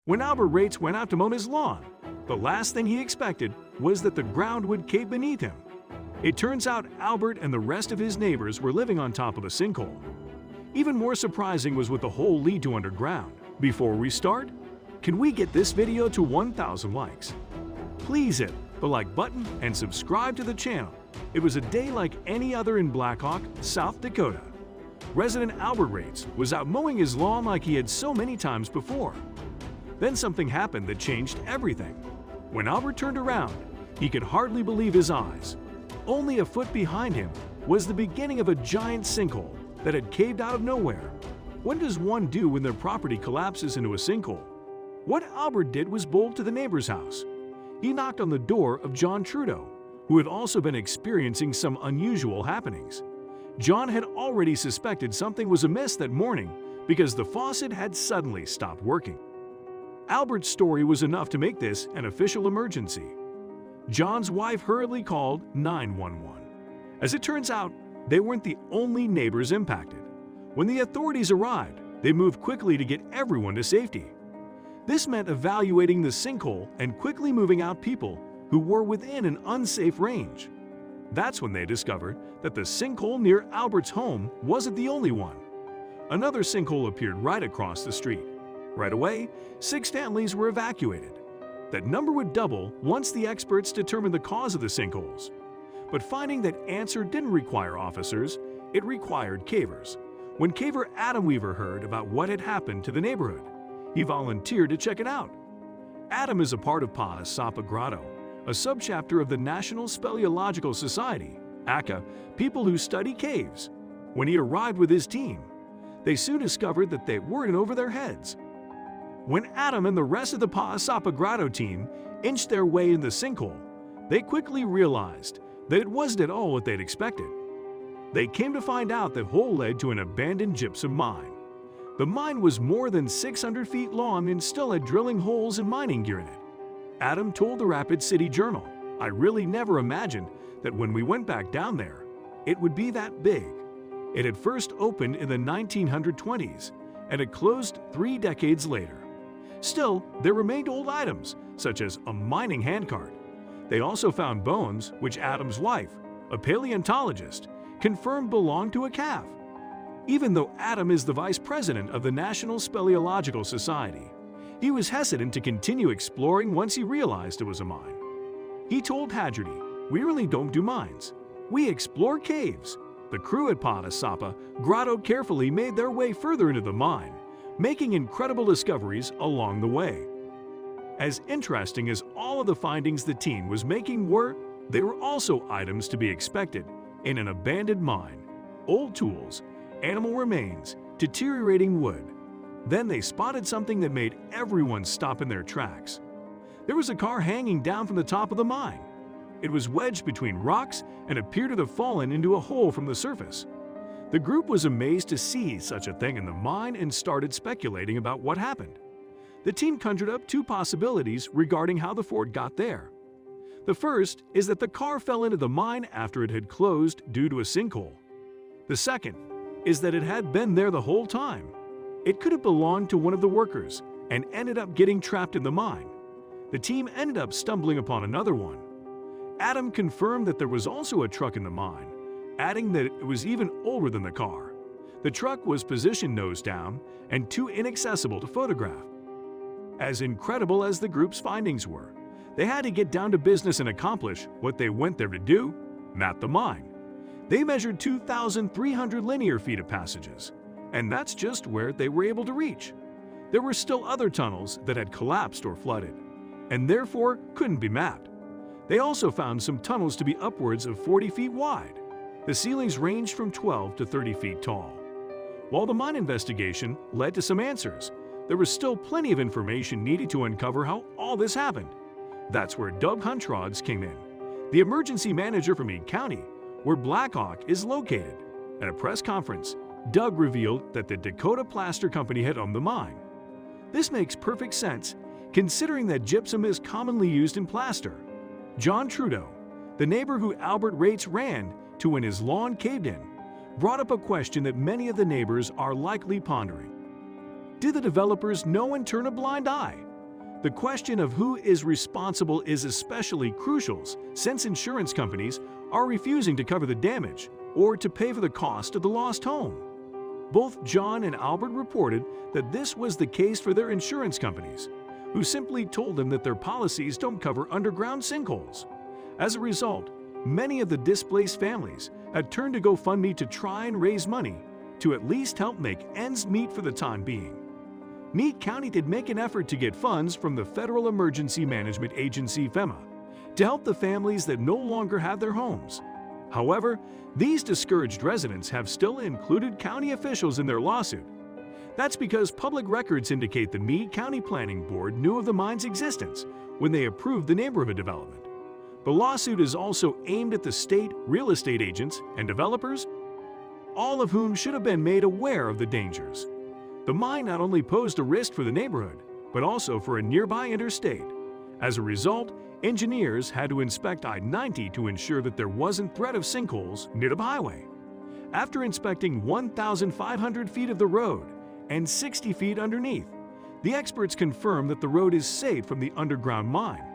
When Albert Rates went out to mow his lawn, the last thing he expected was that the ground would cave beneath him. It turns out Albert and the rest of his neighbors were living on top of a sinkhole. Even more surprising was what the hole lead to underground. Before we start, can we get this video to 1,000 likes? Please hit the like button and subscribe to the channel. It was a day like any other in Black Hawk, South Dakota. Resident Albert Rates was out mowing his lawn like he had so many times before. Then something happened that changed everything. When Albert turned around, he could hardly believe his eyes. Only a foot behind him was the beginning of a giant sinkhole that had caved out of nowhere. What does one do when their property collapses into a sinkhole? What Albert did was bolt to the neighbor's house. He knocked on the door of John Trudeau, who had also been experiencing some unusual happenings. John had already suspected something was amiss that morning because the faucet had suddenly stopped working. Albert's story was enough to make this an official emergency. John's wife hurriedly called 911. As it turns out, they weren't the only neighbors impacted. When the authorities arrived, they moved quickly to get everyone to safety. This meant evaluating the sinkhole and quickly moving out people who were within an unsafe range. That's when they discovered that the sinkhole near Albert's home wasn't the only one. Another sinkhole appeared right across the street. Right away, 6 families were evacuated. That number would double once the experts determined the cause of the sinkholes. But finding that answer didn't require officers, it required cavers. When caver Adam Weaver heard about what had happened to the neighborhood, he volunteered to check it out. Adam is a part of Sapa Grotto, a subchapter of the National Speleological Society, ACA, people who study caves. When he arrived with his team, they soon discovered that they weren't over their heads. When Adam and the rest of the Sapa Grotto team inched their way in the sinkhole, they quickly realized that it wasn't at all what they'd expected. They came to find out that hole led to an abandoned gypsum mine. The mine was more than 600 feet long and still had drilling holes and mining gear in it. Adam told the Rapid City Journal, "I really never imagined that when we went back down there, it would be that big." It had first opened in the 1920s and it closed 3 decades later. Still, there remained old items, such as a mining handcart. They also found bones, which Adam's wife, a paleontologist, confirmed belonged to a calf. Even though Adam is the vice president of the National Speleological Society, he was hesitant to continue exploring once he realized it was a mine. He told Hagerty, "We really don't do mines. We explore caves." The crew at Sapa Grotto carefully made their way further into the mine, making incredible discoveries along the way. As interesting as all of the findings the team was making were, they were also items to be expected in an abandoned mine: old tools, animal remains, deteriorating wood. Then they spotted something that made everyone stop in their tracks. There was a car hanging down from the top of the mine. It was wedged between rocks and appeared to have fallen into a hole from the surface. The group was amazed to see such a thing in the mine and started speculating about what happened. The team conjured up 2 possibilities regarding how the Ford got there. The first is that the car fell into the mine after it had closed due to a sinkhole. The second is that it had been there the whole time. It could have belonged to one of the workers and ended up getting trapped in the mine. The team ended up stumbling upon another one. Adam confirmed that there was also a truck in the mine, adding that it was even older than the car. The truck was positioned nose down and too inaccessible to photograph. As incredible as the group's findings were, they had to get down to business and accomplish what they went there to do: map the mine. They measured 2,300 linear feet of passages, and that's just where they were able to reach. There were still other tunnels that had collapsed or flooded, and therefore couldn't be mapped. They also found some tunnels to be upwards of 40 feet wide. The ceilings ranged from 12 to 30 feet tall. While the mine investigation led to some answers, there was still plenty of information needed to uncover how all this happened. That's where Doug Huntrods came in, the emergency manager from Meade County, where Black Hawk is located. At a press conference, Doug revealed that the Dakota Plaster Company had owned the mine. This makes perfect sense, considering that gypsum is commonly used in plaster. John Trudeau, the neighbor who Albert Rates ran to when his lawn caved in, brought up a question that many of the neighbors are likely pondering. Did the developers know and turn a blind eye? The question of who is responsible is especially crucial since insurance companies are refusing to cover the damage or to pay for the cost of the lost home. Both John and Albert reported that this was the case for their insurance companies, who simply told them that their policies don't cover underground sinkholes. As a result, many of the displaced families had turned to GoFundMe to try and raise money to at least help make ends meet for the time being. Meade County did make an effort to get funds from the Federal Emergency Management Agency FEMA to help the families that no longer have their homes. However, these discouraged residents have still included county officials in their lawsuit. That's because public records indicate the Meade County Planning Board knew of the mine's existence when they approved the neighborhood development. The lawsuit is also aimed at the state real estate agents and developers, all of whom should have been made aware of the dangers. The mine not only posed a risk for the neighborhood, but also for a nearby interstate. As a result, engineers had to inspect I-90 to ensure that there wasn't threat of sinkholes near the highway. After inspecting 1,500 feet of the road and 60 feet underneath, the experts confirmed that the road is safe from the underground mine.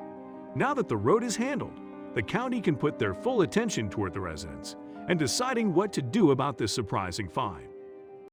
Now that the road is handled, the county can put their full attention toward the residents and deciding what to do about this surprising find.